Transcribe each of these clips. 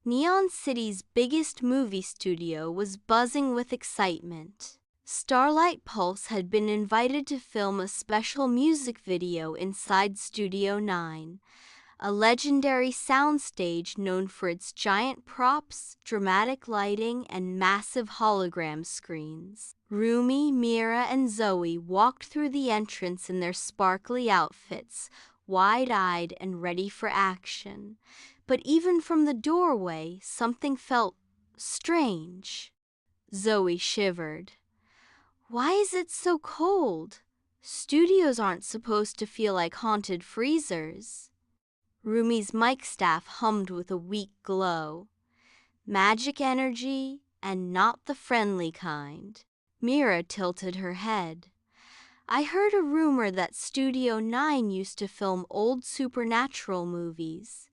Neon City's biggest movie studio was buzzing with excitement. Starlight Pulse had been invited to film a special music video inside Studio 9, a legendary soundstage known for its giant props, dramatic lighting, and massive hologram screens. Rumi, Mira, and Zoe walked through the entrance in their sparkly outfits, wide-eyed and ready for action. But even from the doorway, something felt strange. Zoe shivered. Why is it so cold? Studios aren't supposed to feel like haunted freezers. Rumi's mic staff hummed with a weak glow. Magic energy, and not the friendly kind. Mira tilted her head. I heard a rumor that Studio 9 used to film old supernatural movies.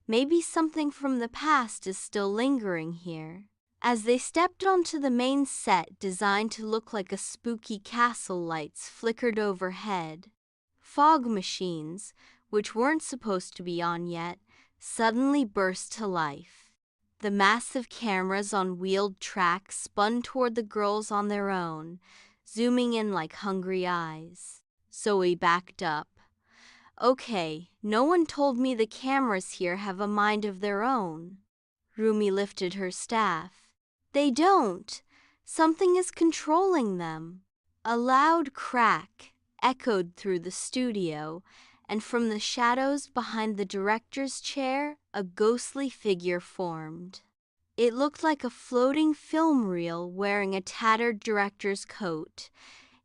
Maybe something from the past is still lingering here. As they stepped onto the main set designed to look like a spooky castle, lights flickered overhead. Fog machines, which weren't supposed to be on yet, suddenly burst to life. The massive cameras on wheeled tracks spun toward the girls on their own, zooming in like hungry eyes. Zoe backed up. Okay, no one told me the cameras here have a mind of their own. Rumi lifted her staff. They don't. Something is controlling them. A loud crack echoed through the studio, and from the shadows behind the director's chair, a ghostly figure formed. It looked like a floating film reel wearing a tattered director's coat,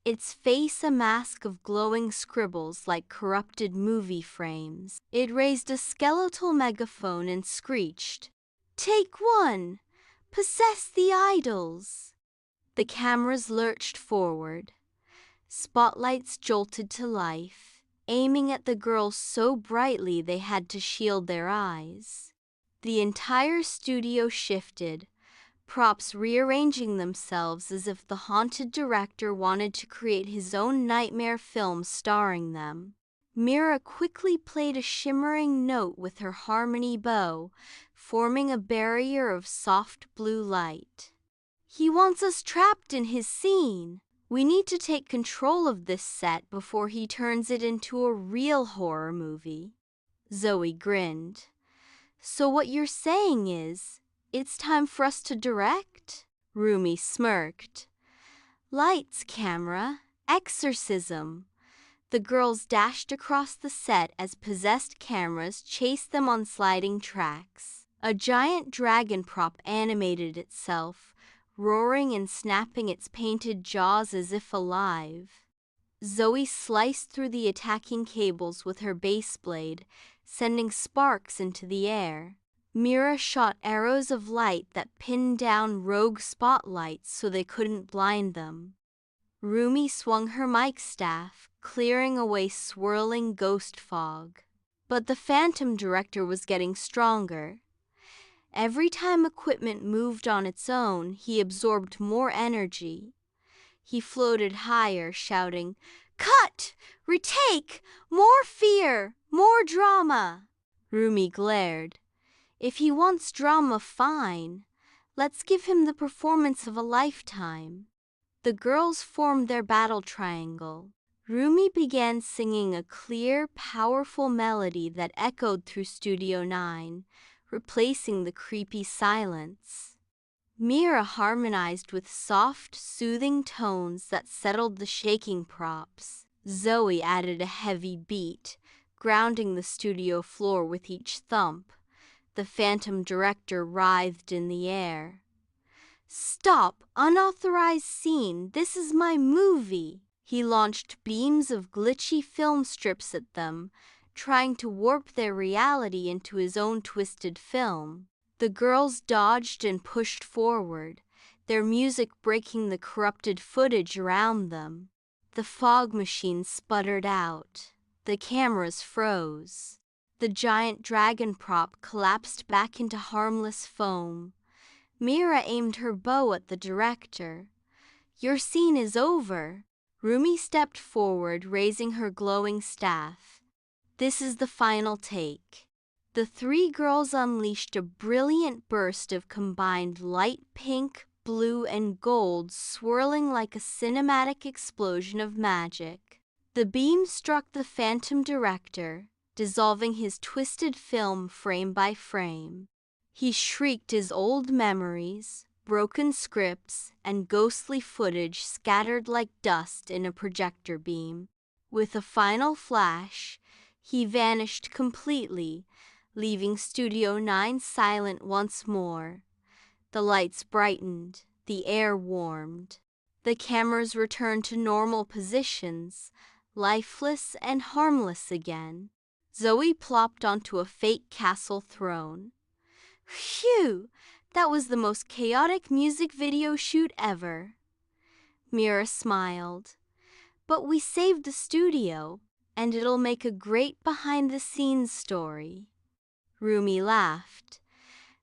its face a mask of glowing scribbles like corrupted movie frames. It raised a skeletal megaphone and screeched, "Take one! Possess the idols!" The cameras lurched forward. Spotlights jolted to life, aiming at the girls so brightly they had to shield their eyes. The entire studio shifted, props rearranging themselves as if the haunted director wanted to create his own nightmare film starring them. Mira quickly played a shimmering note with her harmony bow, forming a barrier of soft blue light. He wants us trapped in his scene. We need to take control of this set before he turns it into a real horror movie. Zoe grinned. So what you're saying is, it's time for us to direct? Rumi smirked. Lights, camera, exorcism. The girls dashed across the set as possessed cameras chased them on sliding tracks. A giant dragon prop animated itself, roaring and snapping its painted jaws as if alive. Zoe sliced through the attacking cables with her base blade, sending sparks into the air. Mira shot arrows of light that pinned down rogue spotlights so they couldn't blind them. Rumi swung her mic staff, clearing away swirling ghost fog. But the phantom director was getting stronger. Every time equipment moved on its own, he absorbed more energy. He floated higher, shouting, "Cut! Retake! More fear! More drama!" Rumi glared. If he wants drama, fine. Let's give him the performance of a lifetime. The girls formed their battle triangle. Rumi began singing a clear, powerful melody that echoed through Studio 9, replacing the creepy silence. Mira harmonized with soft, soothing tones that settled the shaking props. Zoe added a heavy beat, grounding the studio floor with each thump. The phantom director writhed in the air. "Stop! Unauthorized scene! This is my movie!" He launched beams of glitchy film strips at them, trying to warp their reality into his own twisted film. The girls dodged and pushed forward, their music breaking the corrupted footage around them. The fog machine sputtered out. The cameras froze. The giant dragon prop collapsed back into harmless foam. Mira aimed her bow at the director. "Your scene is over." Rumi stepped forward, raising her glowing staff. "This is the final take." The three girls unleashed a brilliant burst of combined light pink, blue, and gold, swirling like a cinematic explosion of magic. The beam struck the Phantom director, dissolving his twisted film frame by frame. He shrieked as old memories, broken scripts, and ghostly footage scattered like dust in a projector beam. With a final flash, he vanished completely, leaving Studio 9 silent once more. The lights brightened, the air warmed. The cameras returned to normal positions, lifeless and harmless again. Zoe plopped onto a fake castle throne. Phew! That was the most chaotic music video shoot ever. Mira smiled. But we saved the studio, and it'll make a great behind-the-scenes story. Rumi laughed.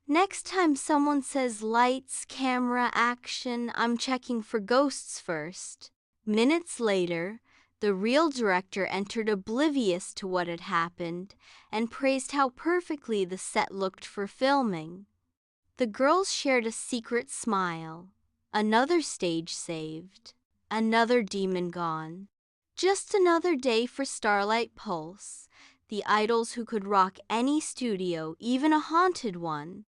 Next time someone says lights, camera, action, I'm checking for ghosts first. Minutes later, the real director entered oblivious to what had happened and praised how perfectly the set looked for filming. The girls shared a secret smile. Another stage saved. Another demon gone. Just another day for Starlight Pulse, the idols who could rock any studio, even a haunted one.